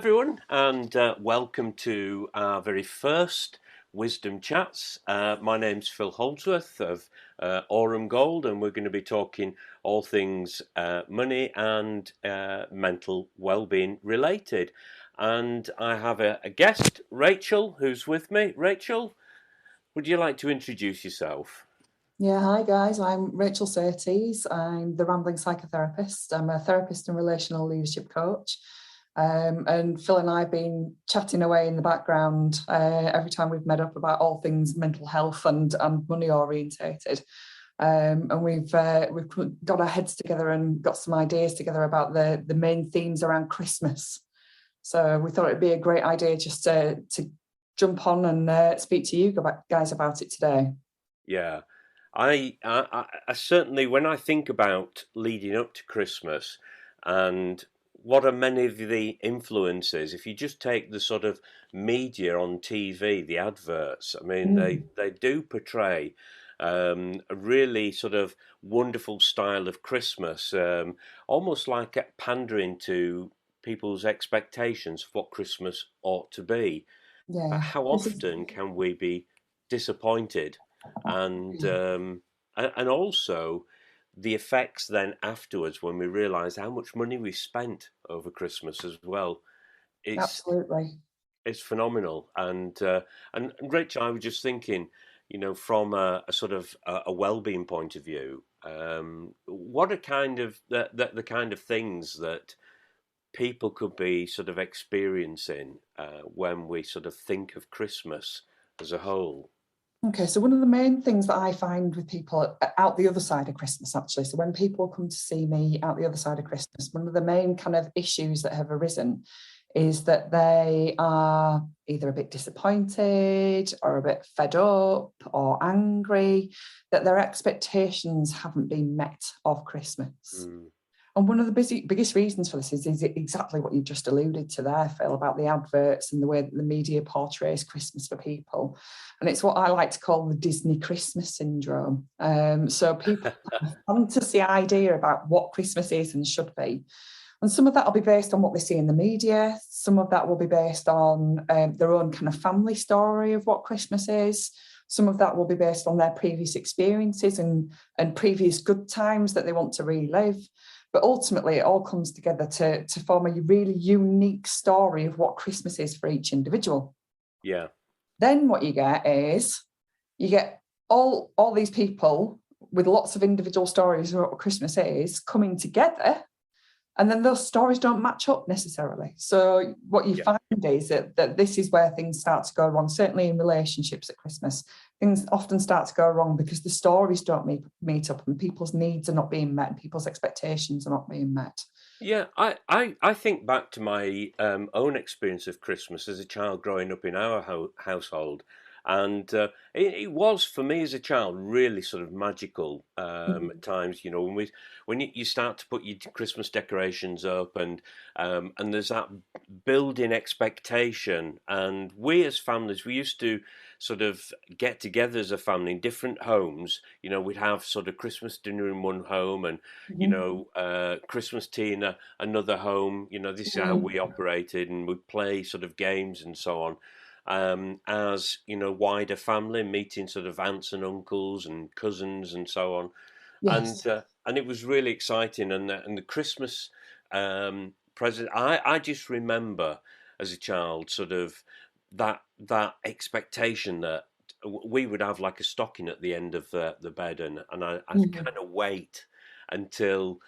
everyone, and welcome to our very first Wisdom Chats. My name's Phil Holdsworth of Aurum Gold, and we're going to be talking all things money and mental well-being related. And I have a guest, Rachel, who's with me. Rachel, would you like to introduce yourself? Yeah, hi guys, I'm Rachel Surtees. I'm the Rambling Psychotherapist. I'm a therapist and relational leadership coach. And Phil and I have been chatting away in the background every time we've met up about all things mental health and money orientated. And we've got our heads together and got some ideas together about the main themes around Christmas. So we thought it'd be a great idea just to jump on and speak to you guys about it today. Yeah. I certainly, when I think about leading up to Christmas and what are many of the influences, if you just take the sort of media on TV, the adverts, I mean, they do portray a really sort of wonderful style of Christmas, almost like pandering to people's expectations of what Christmas ought to be. But Yeah. how often can we be disappointed? And also the effects then afterwards when we realise how much money we spent over Christmas as well. It's Absolutely. it's phenomenal. And Rich, I was just thinking, from a sort of a well-being point of view, what are kind of the kind of things that people could be sort of experiencing when we sort of think of Christmas as a whole? Okay, so one of the main things that I find with people out the other side of Christmas, actually, so when people come to see me out the other side of Christmas, one of the main kind of issues that have arisen is that they are either a bit disappointed or a bit fed up or angry that their expectations haven't been met of Christmas. Mm. And one of the biggest reasons for this is exactly what you just alluded to there, Phil, about the adverts and the way that the media portrays Christmas for people. And it's what I like to call the Disney Christmas syndrome. So people have a fantasy idea about what Christmas is and should be. And some of that will be based on what they see in the media. Some of that will be based on their own kind of family story of what Christmas is. Some of that will be based on their previous experiences and previous good times that they want to relive. But ultimately, it all comes together to form a really unique story of what Christmas is for each individual. Yeah. Then what you get is you get all these people with lots of individual stories of what Christmas is coming together, and then those stories don't match up necessarily. So what you find is that this is where things start to go wrong, certainly in relationships at Christmas. Things often start to go wrong because the stories don't meet up and people's needs are not being met and people's expectations are not being met. Yeah, I think back to my own experience of Christmas as a child growing up in our household. And it was for me as a child really sort of magical at times. When you start to put your Christmas decorations up, and there's that building expectation. And we as families, we used to sort of get together as a family in different homes. We'd have sort of Christmas dinner in one home, and Christmas tea in another home. This is how we operated, and we'd play sort of games and so on. As wider family, meeting sort of aunts and uncles and cousins and so on, Yes. and it was really exciting. And the Christmas present, I just remember as a child sort of that expectation that we would have like a stocking at the end of the bed, and I'd kind of wait until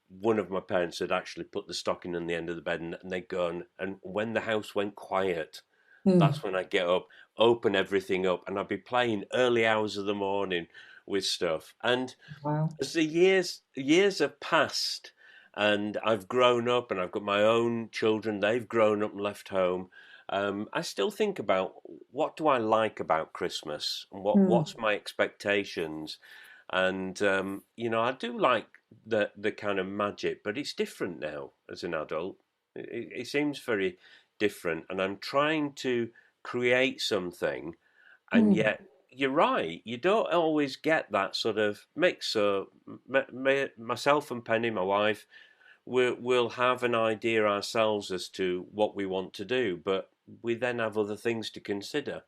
one of my parents had actually put the stocking on the end of the bed, and they'd go and when the house went quiet, that's when I'd get up, open everything up, and I'd be playing early hours of the morning with stuff. And Wow. as the years have passed, and I've grown up, and I've got my own children, they've grown up and left home. I still think about what do I like about Christmas, and what's my expectations, and I do like the kind of magic, but it's different now as an adult. It seems very different, and I'm trying to create something, and yet you're right, you don't always get that sort of mix. So myself and Penny, my wife, we'll have an idea ourselves as to what we want to do, but we then have other things to consider.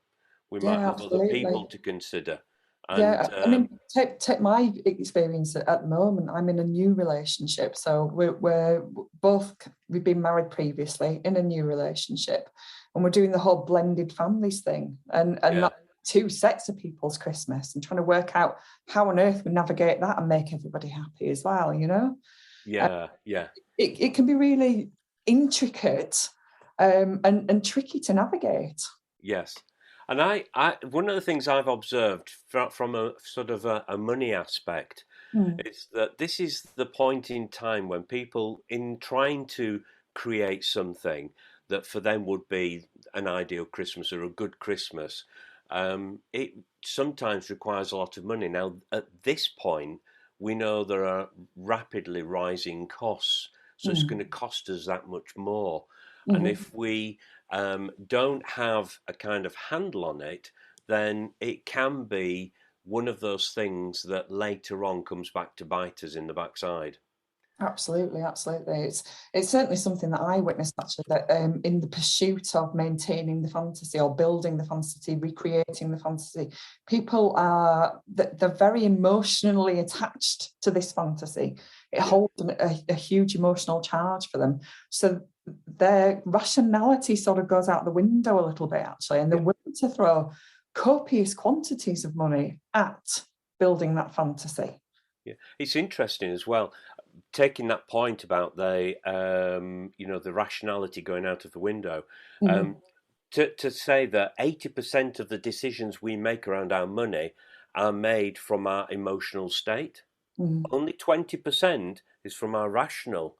We might Yeah, have other people absolutely. to consider, and Yeah, I mean, take my experience at the moment. I'm in a new relationship, so we're both we've been married previously in a new relationship, and we're doing the whole blended families thing, and yeah, that two sets of people's Christmas, and trying to work out how on earth we navigate that and make everybody happy as well. Uh, yeah, yeah. it can be really intricate, and tricky to navigate. Yes. And one of the things I've observed from a sort of a money aspect Mm, is that this is the point in time when people, in trying to create something that for them would be an ideal Christmas or a good Christmas, it sometimes requires a lot of money. Now, at this point, we know there are rapidly rising costs, so it's going to mm, cost us that much more. And mhm. if we don't have a kind of handle on it, then it can be one of those things that later on comes back to bite us in the backside. Absolutely, absolutely. It's certainly something that I witnessed actually that in the pursuit of maintaining the fantasy or building the fantasy, recreating the fantasy, people are they're very emotionally attached to this fantasy. It Yeah, holds a huge emotional charge for them. So their rationality sort of goes out the window a little bit actually, and they're yeah, willing to throw copious quantities of money at building that fantasy. yeah. It's interesting as well, taking that point about the rationality going out of the window. Um, Mhm, to say that 80% of the decisions we make around our money are made from our emotional state. mhm. Only 20% is from our rational.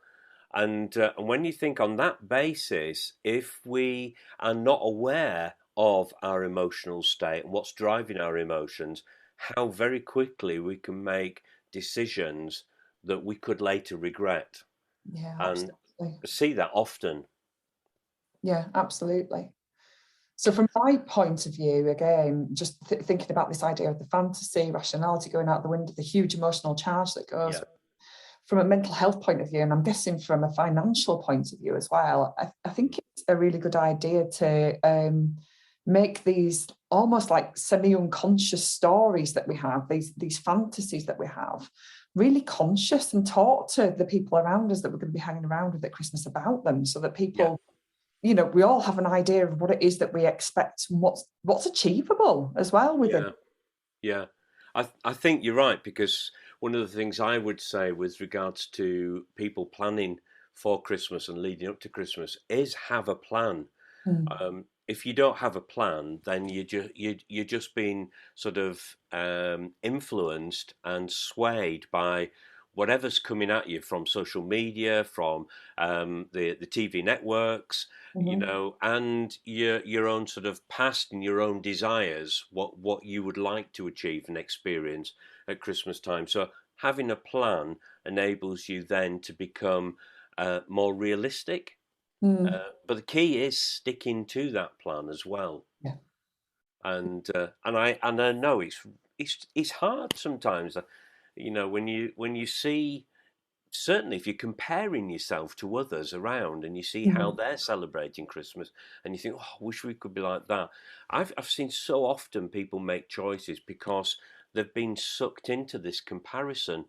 And when you think on that basis, if we are not aware of our emotional state and what's driving our emotions, how very quickly we can make decisions that we could later regret. Yeah, And absolutely. I see that often. Yeah, absolutely. So, from my point of view, again, just thinking about this idea of the fantasy, rationality going out the window, the huge emotional charge that goes Yeah, from a mental health point of view, and I'm guessing from a financial point of view as well, I think it's a really good idea to make these almost like semi-unconscious stories that we have, these fantasies that we have, really conscious and talk to the people around us that we're going to be hanging around with at Christmas about them, so that yeah, people, we all have an idea of what it is that we expect and what's achievable as well within. yeah, yeah. I think you're right, because one of the things I would say with regards to people planning for Christmas and leading up to Christmas is have a plan. Mm, If you don't have a plan, then you're just being sort of influenced and swayed by whatever's coming at you from social media, from the TV networks, mhm, and your own sort of past and your own desires, what you would like to achieve and experience at Christmas time. So having a plan enables you then to become more realistic, mm, but the key is sticking to that plan as well. yeah. And I know it's hard sometimes. When you see, certainly if you're comparing yourself to others around and you see how Mhm, they're celebrating Christmas and you think, oh, I wish we could be like that. I've seen so often people make choices because they've been sucked into this comparison.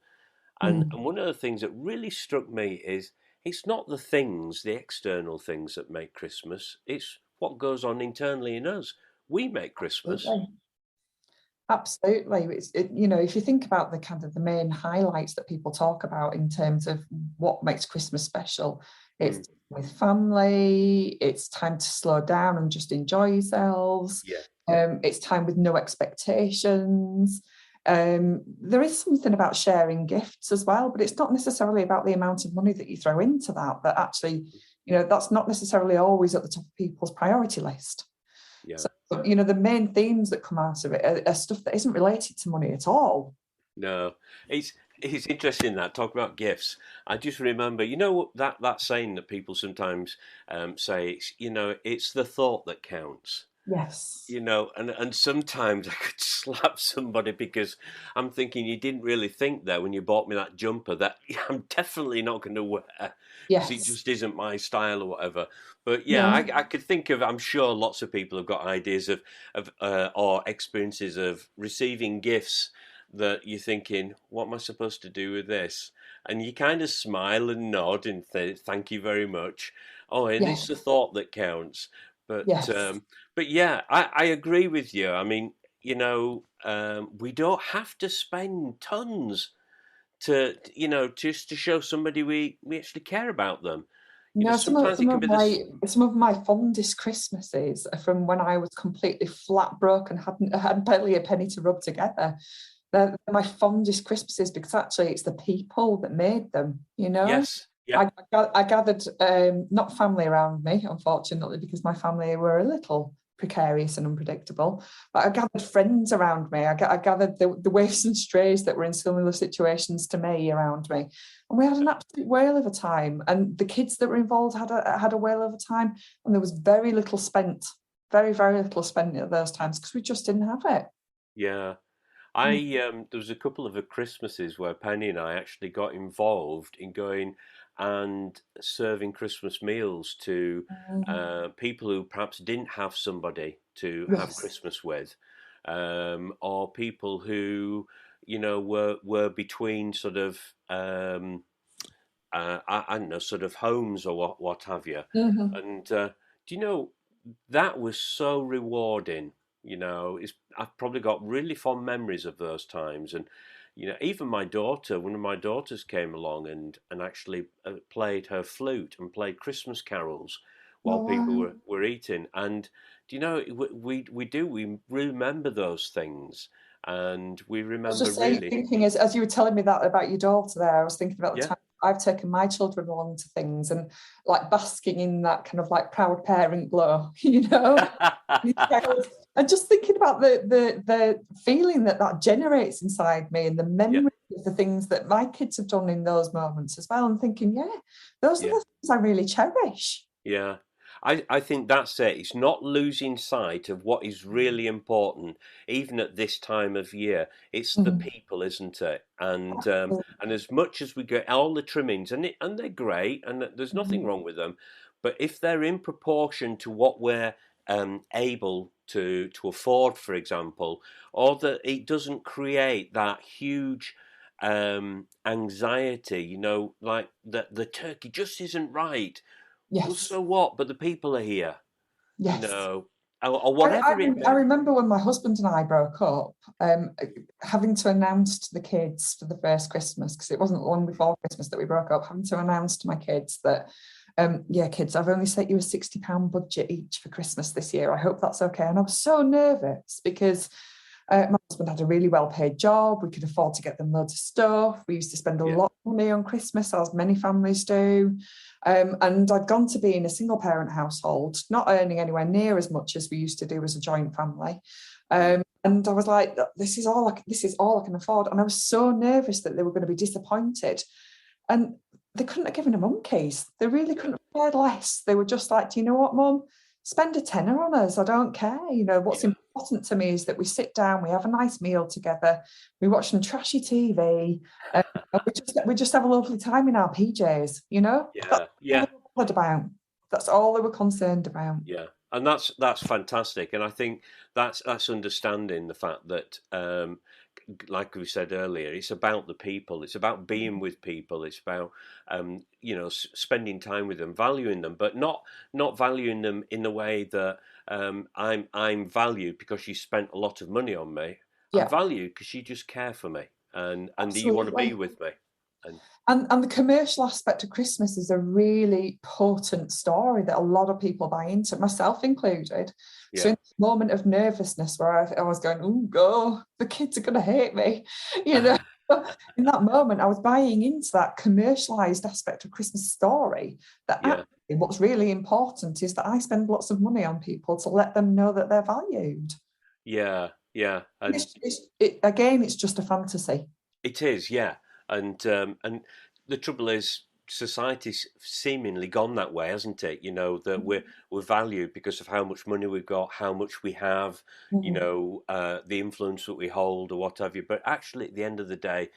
And mm. one of the things that really struck me is it's not the things, the external things that make Christmas, it's what goes on internally in us. We make Christmas. Absolutely. Absolutely. If you think about the kind of the main highlights that people talk about in terms of what makes Christmas special, it's Mm, with family, it's time to slow down and just enjoy yourselves. yeah, It's time with no expectations. There is something about sharing gifts as well, but it's not necessarily about the amount of money that you throw into that, that actually, that's not necessarily always at the top of people's priority list. yeah. So, the main themes that come out of it are stuff that isn't related to money at all. No, it's it's interesting that talk about gifts. I just remember, that saying that people sometimes say, it's the thought that counts. Yes. and sometimes I could slap somebody because I'm thinking you didn't really think there when you bought me that jumper that I'm definitely not going to wear because it Yes. just isn't my style or whatever. But yeah, No. I could think of. I'm sure lots of people have got ideas of or experiences of receiving gifts that you're thinking, what am I supposed to do with this? And you kind of smile and nod and thank you very much. Oh, and it's Yes. the thought that counts. But Yes. but yeah, I agree with you. I mean, we don't have to spend tons just to show somebody we actually care about them. No, Sometimes it can be this. some of my fondest Christmases are from when I was completely flat broke and had barely a penny to rub together. They're my fondest Christmases because actually it's the people that made them. Yes, yeah, I gathered not family around me, unfortunately, because my family were a little precarious and unpredictable. But I gathered friends around me. I gathered the waifs and strays that were in similar situations to me around me, and we had an absolute whale of a time. And the kids that were involved had a whale of a time, and there was very little spent at those times because we just didn't have it. yeah. Mm. There was a couple of Christmases where Penny and I actually got involved in going and serving Christmas meals to people who perhaps didn't have somebody to have Yes. Christmas with, or people who were between sort of I don't know, sort of homes or what have you. Mhm. And do you know that was so rewarding? I've probably got really fond memories of those times, and even one of my daughters came along and actually played her flute and played Christmas carols while Oh, people wow. were eating. And do you know we remember those things, and we I was remember just saying, really, thinking as you were telling me that about your daughter there, I was thinking about the yeah. time I've taken my children along to things and like basking in that kind of like proud parent glow, and just thinking about the feeling that generates inside me and the Yeah, memory of the things that my kids have done in those moments as well, and thinking, yeah, those are yeah. the things I really cherish. Yeah. I think that's it. It's not losing sight of what is really important, even at this time of year. It's the Mhm. people, isn't it? And as much as we get all the trimmings, and they're great, and there's nothing Mhm. wrong with them, but if they're in proportion to what we're able to afford, for example, or that it doesn't create that huge anxiety, like that the turkey just isn't right. Well, Yes, so what? But the people are here, you yes. know, or whatever it I may. remember when my husband and I broke up, having to announce to the kids for the first Christmas, because it wasn't long before Christmas that we broke up, having to announce to my kids that, yeah, kids, I've only set you a £60 budget each for Christmas this year. I hope that's okay. And I was so nervous because my husband had a really well-paid job. We could afford to get them loads of stuff. We used to spend a Yeah, lot of money on Christmas, as many families do. And I'd gone to be in a single-parent household, not earning anywhere near as much as we used to do as a joint family. mm, And I was like, this is all I can afford. And I was so nervous that they were going to be disappointed. And they couldn't have given a monkeys. They really yeah, couldn't have cared less. They were just like, do you know what, Mum? Spend a tenner on us. I don't care. What's yeah, important to me is that we sit down, we have a nice meal together, we watch some trashy TV, and we just have a lovely time in our PJs. That's yeah, all yeah, they were bothered about. That's all they were concerned about. yeah. And that's fantastic. And I think that's understanding the fact that, like we said earlier, it's about the people. It's about being with people. It's about spending time with them, valuing them, but not valuing them in the way that I'm valued because you spent a lot of money on me. I'm Yeah, valued because you just care for me and you want to be absolutely. with me. And And the commercial aspect of Christmas is a really potent story that a lot of people buy into, myself included. So yeah, in the moment of nervousness where I was going, oh God, the kids are going to hate me, you know. In that moment, I was buying into that commercialized aspect of Christmas story. That yeah, actually, what's really important is that I spend lots of money on people to let them know that they're valued. yeah, yeah. And Again, it's just a fantasy. it is, yeah. And the trouble is, society's seemingly gone that way, hasn't it? You know, that we're valued because of how much money we've got, how much we have, you Mhm. know, the influence that we hold or what have you. But actually, at the end of the day,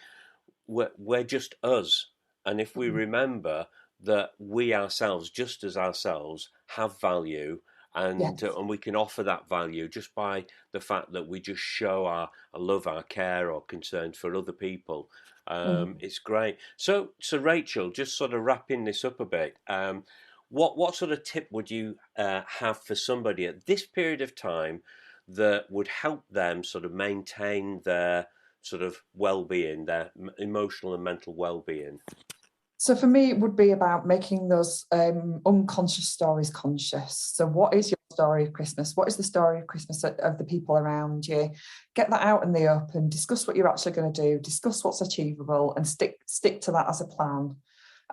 we're just us. And if we Mhm. remember that we ourselves, just as ourselves, have value, Yes. and we can offer that value just by the fact that we just show our love, our care, or concern for other people. Mhm. It's great. So Rachel, just sort of wrapping this up a bit. What sort of tip would you have for somebody at this period of time that would help them sort of maintain their sort of well-being, their emotional and mental well-being? So for me, it would be about making those unconscious stories conscious. So what is your story of Christmas? What is the story of Christmas of the people around you? Get that out in the open, discuss what you're actually going to do, discuss what's achievable, and stick to that as a plan.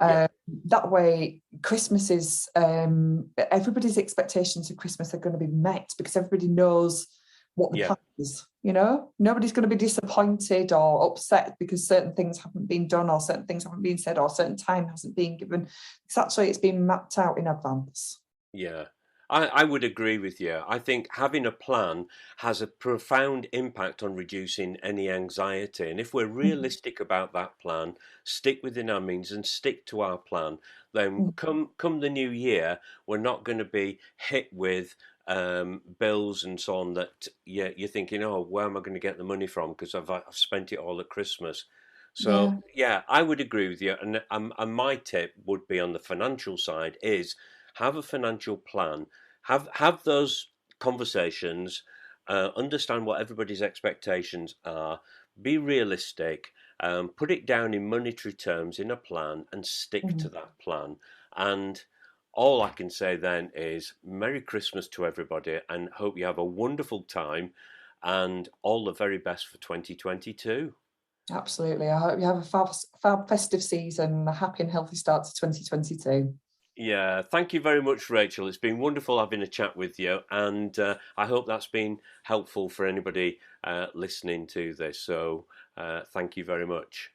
Yeah, Um, that way, Christmas is everybody's expectations of Christmas are going to be met because everybody knows what the yeah. plan is. You know, nobody's going to be disappointed or upset because certain things haven't been done or certain things haven't been said or certain time hasn't been given. It's actually it's been mapped out in advance. Yeah, I would agree with you. I think having a plan has a profound impact on reducing any anxiety. And if we're Mhm. realistic about that plan, stick within our means and stick to our plan, then Mhm. come the new year, we're not going to be hit with bills and so on that you're thinking, oh, where am I going to get the money from? Because I've spent it all at Christmas. So Yeah. yeah, I would agree with you. And my tip would be on the financial side is have a financial plan, have those conversations, understand what everybody's expectations are, be realistic, put it down in monetary terms in a plan, and stick to Mhm. that plan. And all I can say then is Merry Christmas to everybody, and hope you have a wonderful time, and all the very best for 2022. Absolutely. I hope you have a fab festive season and a happy and healthy start to 2022. Yeah, thank you very much, Rachel. It's been wonderful having a chat with you, and I hope that's been helpful for anybody listening to this. So, thank you very much.